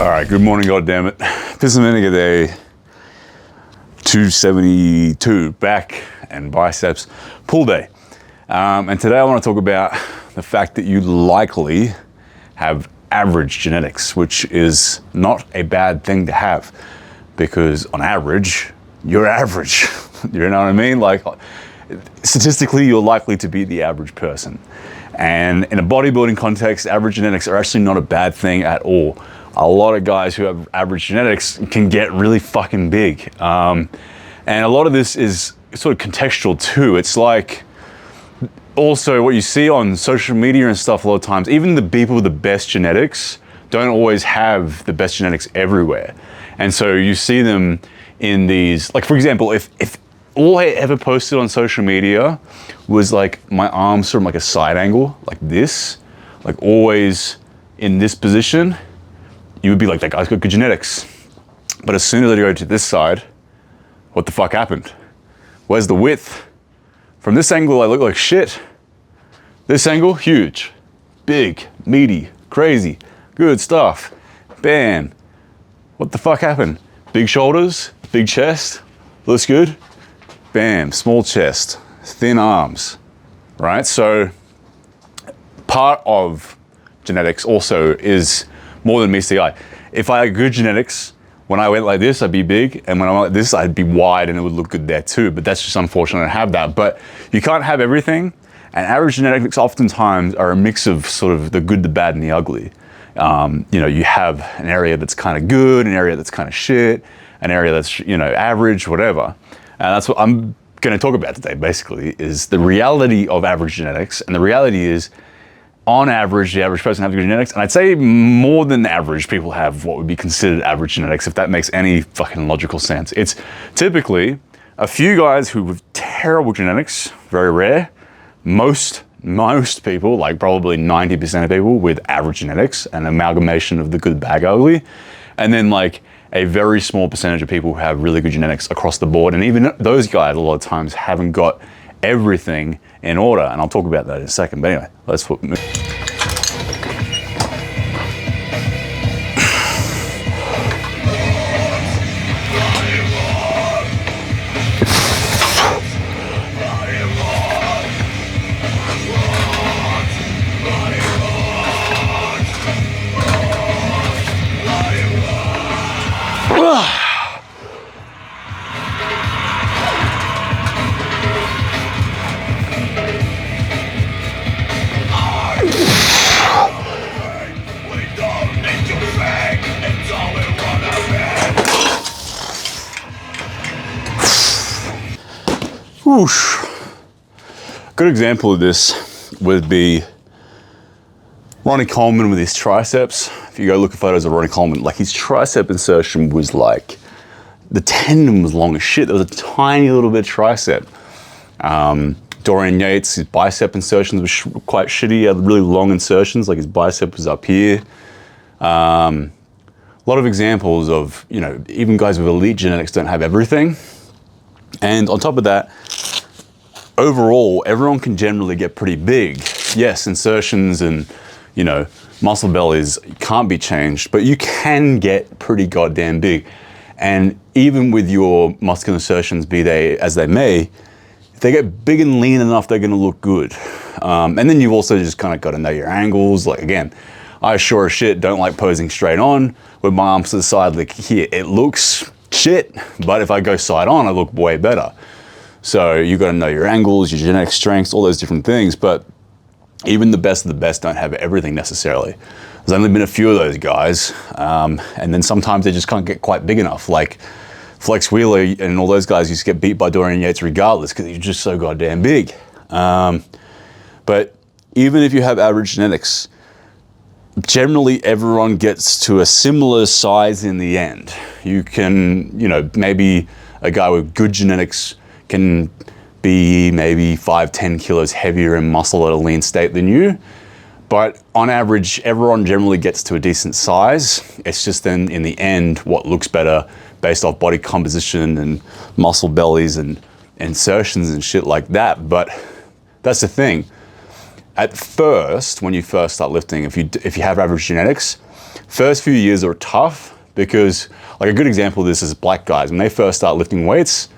All right, good morning, goddammit. This is Minute Day 272, back and biceps pull day. And today I want to talk about the fact that you likely have average genetics, which is not a bad thing to have, because on average, you're average. You know what I mean? Like, statistically, you're likely to be the average person. And in a bodybuilding context, average genetics are actually not a bad thing at all. A lot of guys who have average genetics can get really fucking big. And a lot of this is sort of contextual too. It's like also what you see on social media and stuff a lot of times, even the people with the best genetics don't always have the best genetics everywhere. And so you see them in these, like for example, if all I ever posted on social media was like my arms sort of like a side angle, like this, like always in this position, you would be like, that guy's got good genetics. But as soon as I go to this side, what the fuck happened? Where's the width? From this angle, I look like shit. This angle, huge, big, meaty, crazy, good stuff. Bam. What the fuck happened? Big shoulders, big chest, looks good. Bam, small chest, thin arms, right? So part of genetics also is more than meets the eye. If I had good genetics, when I went like this, I'd be big, and when I went like this, I'd be wide, and it would look good there too. But that's just unfortunate to have that. But you can't have everything, and average genetics oftentimes are a mix of sort of the good, the bad, and the ugly. You know, you have an area that's kind of good, an area that's kind of shit, an area that's, you know, average, whatever. And that's what I'm going to talk about today, basically, is the reality of average genetics. And the reality is, on average, the average person has good genetics, and I'd say more than average people have what would be considered average genetics, if that makes any fucking logical sense. It's typically a few guys who have terrible genetics, very rare. Most people, like probably 90% of people with average genetics, an amalgamation of the good, bad, ugly, and then like a very small percentage of people who have really good genetics across the board. And even those guys a lot of times haven't got everything in order, and I'll talk about that in a second. But anyway, let's move. Whoosh. A good example of this would be Ronnie Coleman with his triceps. If you go look at photos of Ronnie Coleman, like his tricep insertion was like, the tendon was long as shit. There was a tiny little bit of tricep. Dorian Yates, his bicep insertions were quite shitty. He had really long insertions, like his bicep was up here. A lot of examples of, you know, even guys with elite genetics don't have everything. And on top of that, overall, everyone can generally get pretty big. Yes, insertions and, you know, muscle bellies can't be changed, but you can get pretty goddamn big. And even with your muscular insertions, be they as they may, if they get big and lean enough, they're gonna look good. And then you've also just kind of got to know your angles. Like again, I sure as shit don't like posing straight on with my arms to the side. Like here, it looks shit, but if I go side on, I look way better. So you got to know your angles, your genetic strengths, all those different things. But even the best of the best don't have everything necessarily. There's only been a few of those guys, and then sometimes they just can't get quite big enough. Like Flex Wheeler and all those guys used to get beat by Dorian Yates regardless because he's just so goddamn big. But even if you have average genetics, generally everyone gets to a similar size in the end. You can, you know, maybe a guy with good genetics can be maybe 5-10 kilos heavier in muscle at a lean state than you. But on average, everyone generally gets to a decent size. It's just then in the end, what looks better based off body composition and muscle bellies and insertions and shit like that. But that's the thing. At first, when you first start lifting, if you have average genetics, First few years are tough because, like a good example of this is black guys. When they first start lifting weights,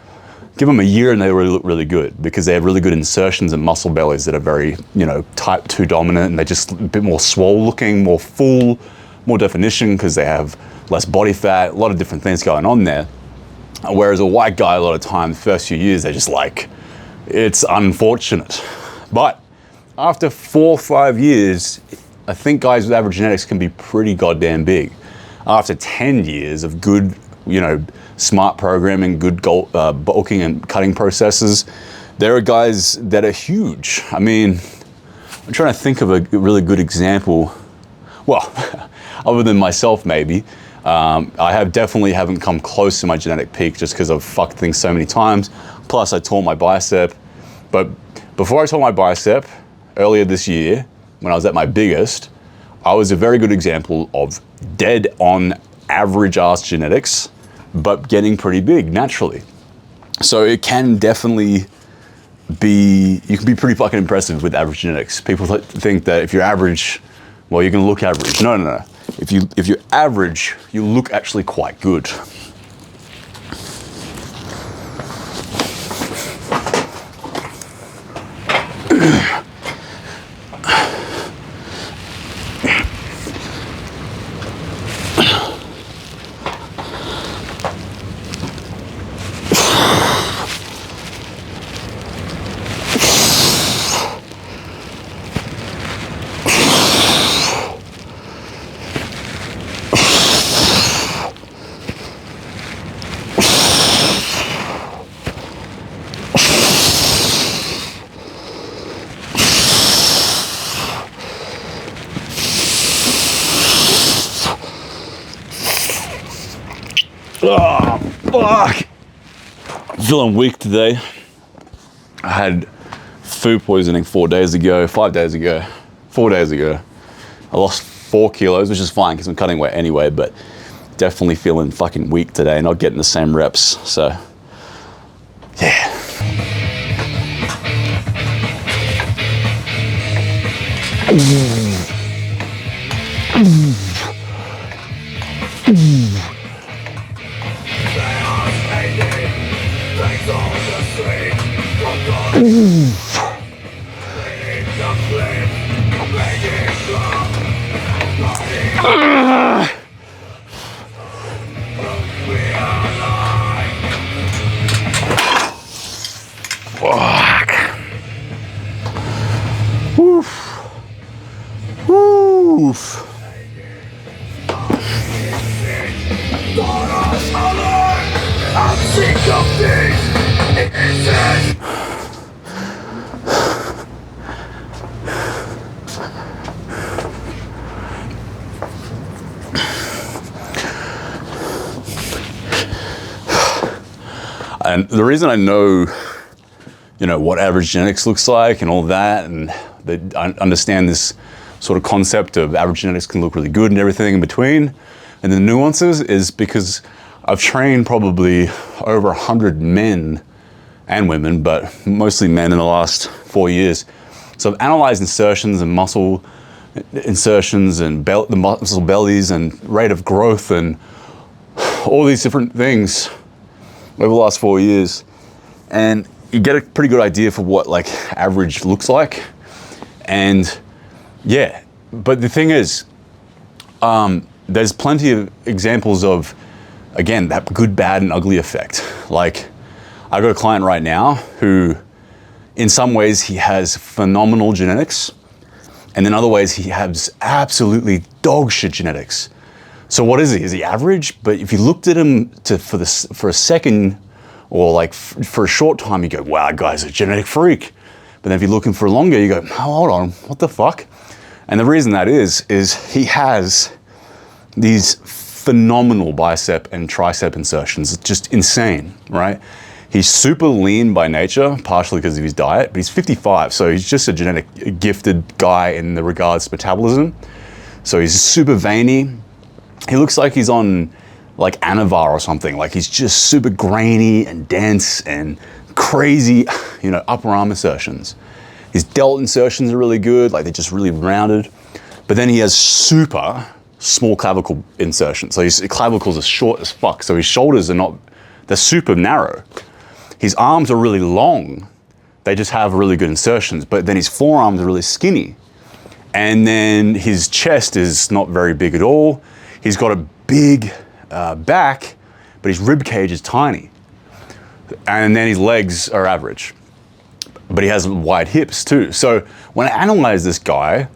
give them a year and they really look really good because they have really good insertions and muscle bellies that are very, you know, type 2 dominant, and they're just a bit more swole looking, more full, more definition because they have less body fat, a lot of different things going on there. Whereas a white guy, a lot of time, the first few years, they're just like, it's unfortunate. But after 4 or 5 years, I think guys with average genetics can be pretty goddamn big. After 10 years of good, you know, smart programming, good bulking and cutting processes, there are guys that are huge. I mean, I'm trying to think of a really good example. Well, other than myself, maybe. I definitely haven't come close to my genetic peak just because I've fucked things so many times. Plus, I tore my bicep. But before I tore my bicep, earlier this year, when I was at my biggest, I was a very good example of dead on average ass genetics, but getting pretty big naturally. So it can definitely be, you can be pretty fucking impressive with average genetics. People think that if you're average, well, you're gonna look average. No, no, no. If you're average, you look actually quite good. Oh, fuck. I'm feeling weak today. I had food poisoning 4 days ago, 5 days ago, 4 days ago. I lost 4 kilos, which is fine because I'm cutting weight anyway, but definitely feeling fucking weak today, not getting the same reps, so yeah. Fuck. Woof. Woof. I'm sick of this. And the reason I know, you know, what average genetics looks like and all that, and I understand this sort of concept of average genetics can look really good and everything in between, and the nuances is because I've trained probably over 100 men and women, but mostly men in the last 4 years. So I've analyzed insertions and muscle insertions and the muscle bellies and rate of growth and all these different things over the last 4 years. And you get a pretty good idea for what like average looks like. And yeah, but the thing is, there's plenty of examples of, again, that good, bad, and ugly effect. Like, I've got a client right now who, in some ways, he has phenomenal genetics, and in other ways, he has absolutely dog shit genetics. So what is he? Is he average? But if you looked at him for a second, or like for a short time, you go, wow, guy's a genetic freak. But then if you're looking for longer, you go, oh, hold on, what the fuck? And the reason that is he has these phenomenal bicep and tricep insertions. It's just insane, right? He's super lean by nature, partially because of his diet, but he's 55, so he's just a genetic gifted guy in the regards to metabolism. So he's super veiny. He looks like he's on like Anavar or something. Like he's just super grainy and dense and crazy, you know, upper arm insertions. His delt insertions are really good, like they're just really rounded. But then he has super small clavicle insertion. So his clavicles are short as fuck. So his shoulders are not, they're super narrow. His arms are really long. They just have really good insertions, but then his forearms are really skinny. And then his chest is not very big at all. He's got a big back, but his rib cage is tiny. And then his legs are average, but he has wide hips too. So when I analyze this guy,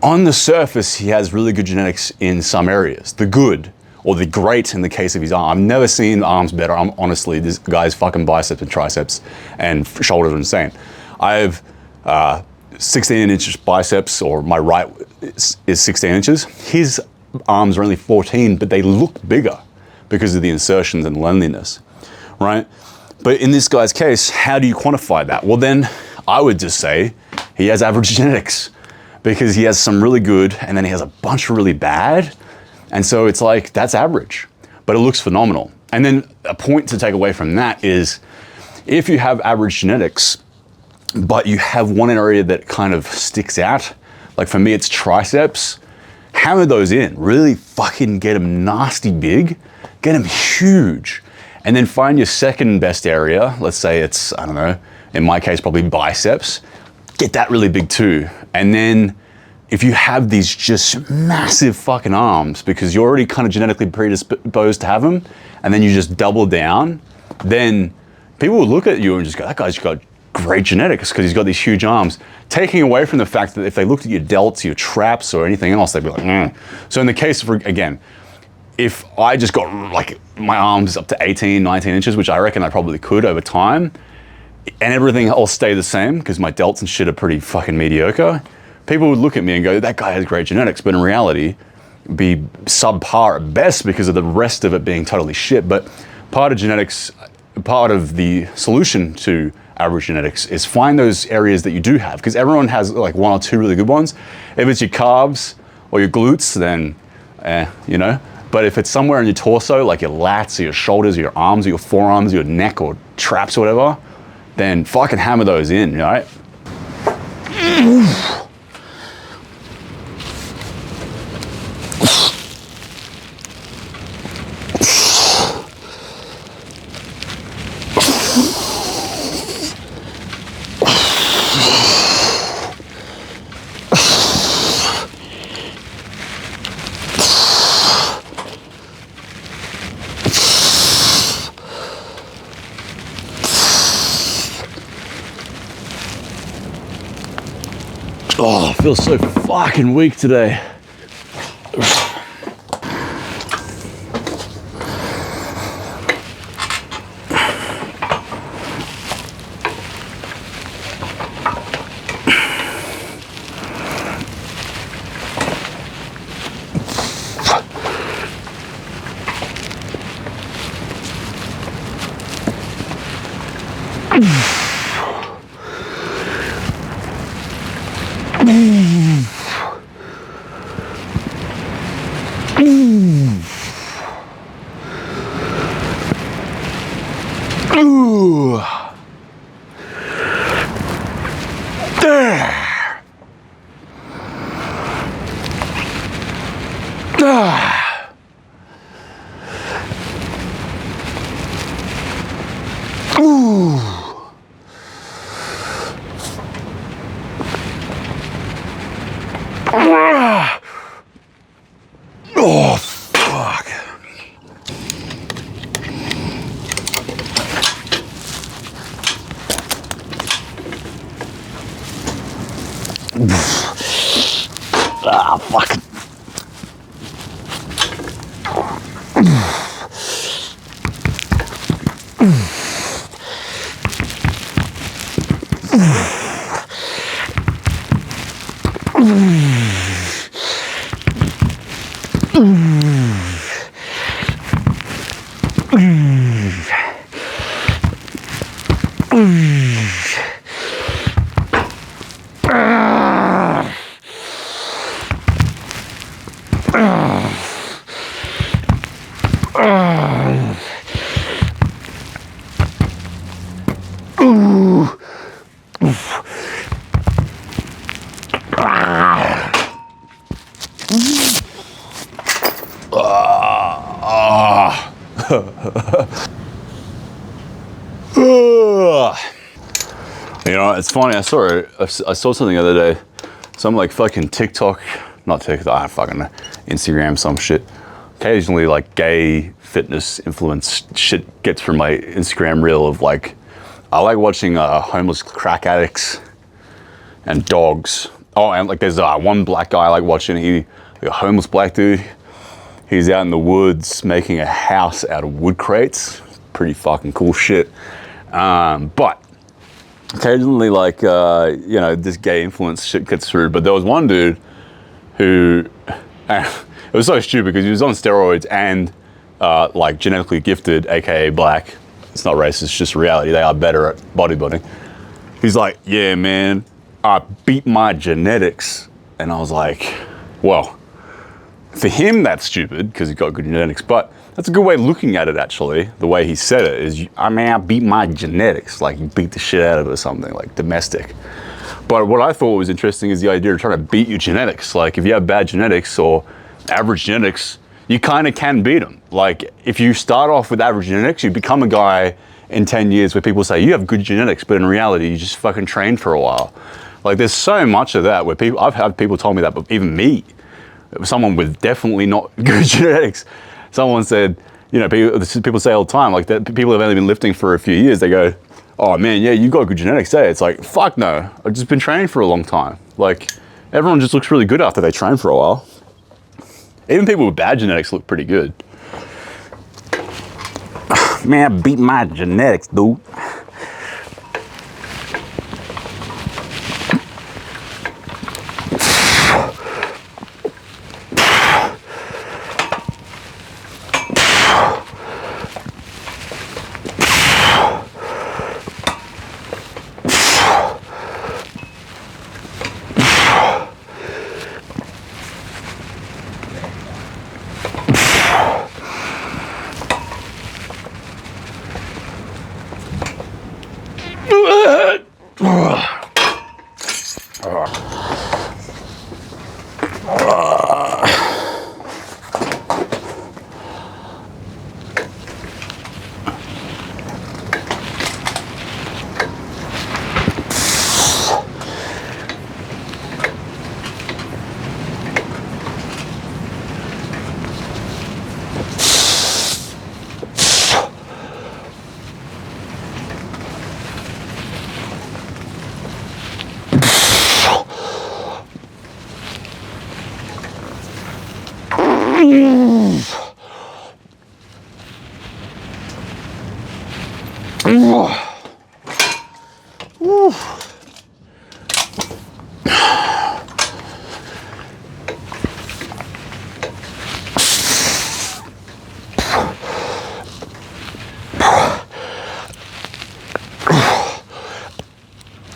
on the surface, he has really good genetics in some areas, the good or the great in the case of his arm. I've never seen arms better. Honestly, this guy's fucking biceps and triceps and shoulders are insane. I have 16 inches biceps, or my right is 16 inches. His arms are only 14, but they look bigger because of the insertions and leanliness, right? But in this guy's case, how do you quantify that? Well, then I would just say he has average genetics because he has some really good and then he has a bunch of really bad. And so it's like, that's average, but it looks phenomenal. And then a point to take away from that is if you have average genetics, but you have one area that kind of sticks out, like for me, it's triceps, hammer those in, really fucking get them nasty big, get them huge. And then find your second best area. Let's say it's, I don't know, in my case, probably biceps. Get that really big too. And then if you have these just massive fucking arms, because you're already kind of genetically predisposed to have them, and then you just double down, then people will look at you and just go, that guy's got great genetics because he's got these huge arms. Taking away from the fact that if they looked at your delts, your traps, or anything else, they'd be like, mm. So in the case of, again, if I just got like my arms up to 18, 19 inches, which I reckon I probably could over time, and everything else stay the same because my delts and shit are pretty fucking mediocre, people would look at me and go, that guy has great genetics, but in reality, be subpar at best because of the rest of it being totally shit. But part of genetics, part of the solution to average genetics is find those areas that you do have, because everyone has like one or two really good ones. If it's your calves or your glutes, then, you know. But if it's somewhere in your torso, like your lats or your shoulders or your arms or your forearms or your neck or traps or whatever, then fucking hammer those in, right? Oh, I feel so fucking weak today. Oh, fuck. Ah, fuck. You know, it's funny. I saw something the other day. Some like fucking TikTok, not TikTok, I fucking know, Instagram, some shit. Occasionally, like gay fitness influence shit gets from my Instagram reel of like, I like watching homeless crack addicts and dogs. Oh, and like there's one black guy I like watching. A homeless black dude. He's out in the woods making a house out of wood crates. Pretty fucking cool shit. But occasionally, like, you know, this gay influence shit gets through. But there was one dude who, it was so stupid because he was on steroids and like genetically gifted, aka black. It's not racist, it's just reality. They are better at bodybuilding. He's like, yeah, man, I beat my genetics. And I was like, well, for him, that's stupid because he's got good genetics, but that's a good way of looking at it, actually. The way he said it is, I mean, I beat my genetics, like you beat the shit out of it or something, like domestic. But what I thought was interesting is the idea of trying to beat your genetics. Like if you have bad genetics or average genetics, you kind of can beat them. Like if you start off with average genetics, you become a guy in 10 years where people say you have good genetics, but in reality, you just fucking trained for a while. Like there's so much of that where I've had people tell me that, but even me, someone with definitely not good genetics, someone said, you know, people say all the time, like that people have only been lifting for a few years, they go, oh man, yeah, you got good genetics, eh? It's like, fuck no, I've just been training for a long time. Like, everyone just looks really good after they train for a while. Even people with bad genetics look pretty good. Man, I beat my genetics, dude.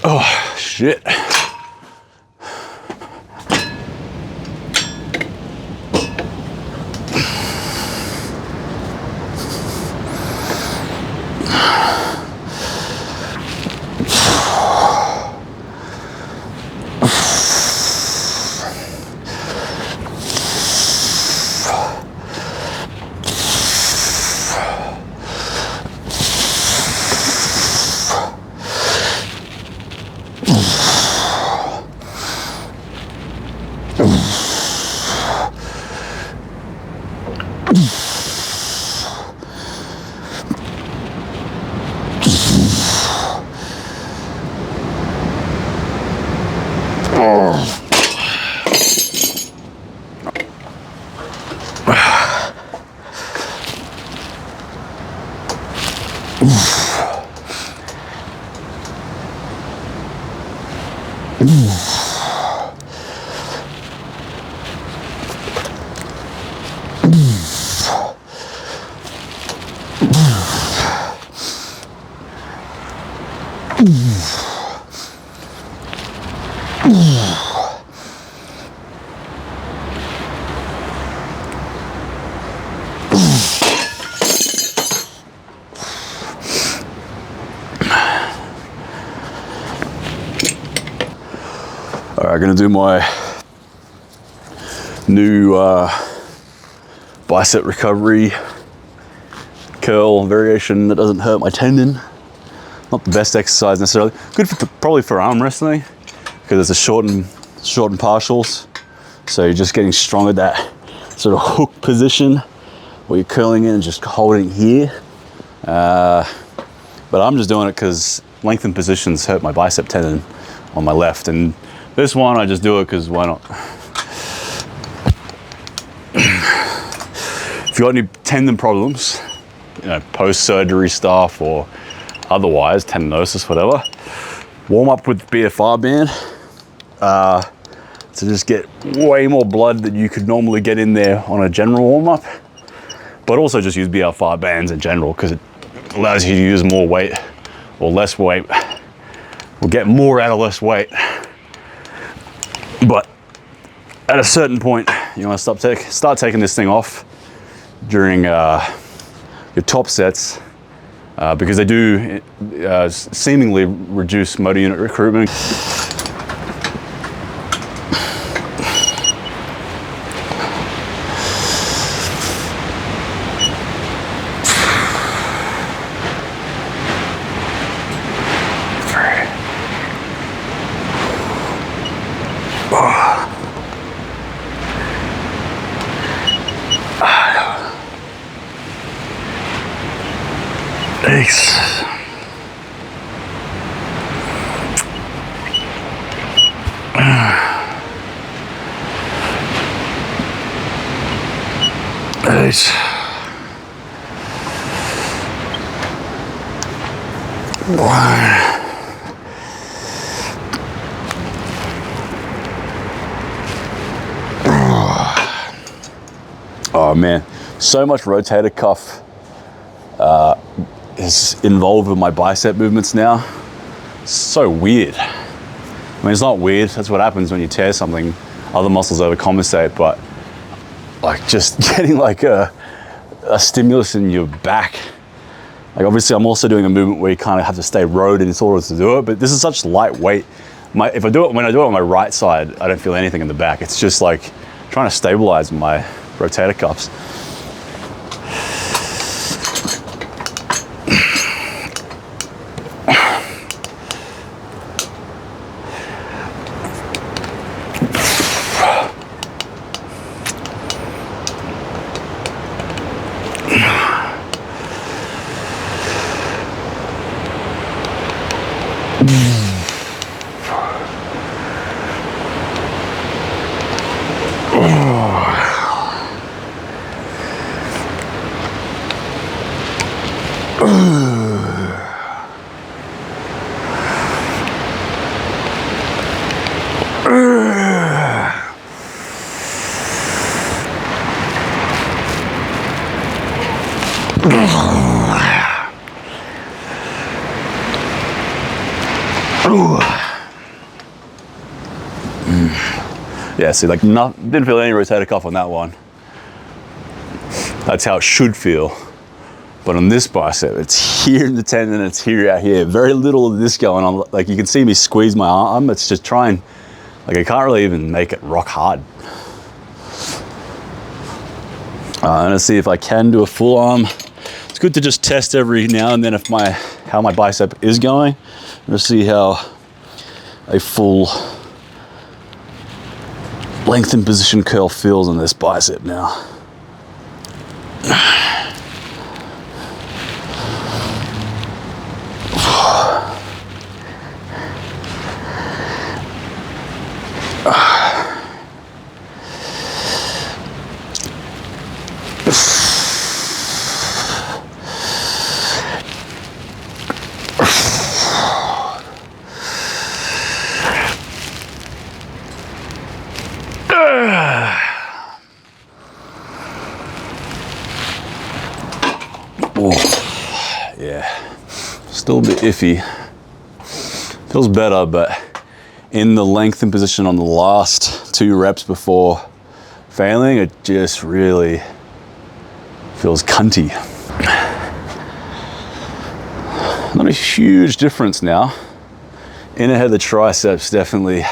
Oh, shit. All right, gonna do my new bicep recovery curl variation that doesn't hurt my tendon. Not the best exercise necessarily. Good for probably for arm wrestling because it's a shortened partials. So you're just getting strong at that sort of hook position where you're curling in and just holding it here. But I'm just doing it because lengthened positions hurt my bicep tendon on my left. And this one, I just do it because why not? If you got any tendon problems, you know, post-surgery stuff or otherwise, tendinosis, whatever, warm up with the BFR band to just get way more blood than you could normally get in there on a general warm-up. But also just use BFR bands in general because it allows you to use more weight or less weight. We'll get more out of less weight. But at a certain point, you want to start taking this thing off during your top sets because they do seemingly reduce motor unit recruitment. Oh man, so much rotator cuff is involved with my bicep movements now. So weird. I mean, it's not weird. That's what happens when you tear something. Other muscles overcompensate, but like just getting like a stimulus in your back. Like obviously I'm also doing a movement where you kind of have to stay rowed in order to do it, but this is such lightweight. When I do it on my right side, I don't feel anything in the back. It's just like trying to stabilize my rotator cuffs. Yeah, see, like didn't feel any rotator cuff on that one. That's how it should feel. But on this bicep, it's here in the tendon, it's here out here. Very little of this going on. Like you can see me squeeze my arm. It's just trying, like I can't really even make it rock hard. I'm gonna see if I can do a full arm. It's good to just test every now and then if how my bicep is going. Let's see how a full lengthened position curl feels on this bicep now. Yeah, still a bit iffy. Feels better, but in the lengthened position on the last 2 reps before failing, it just really feels cunty. Not a huge difference now. Inner head of the triceps definitely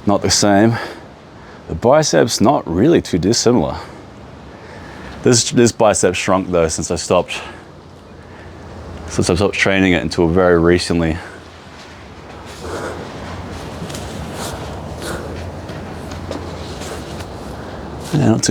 not the same. The biceps not really too dissimilar. This bicep shrunk though since I stopped training it until very recently. Yeah, not too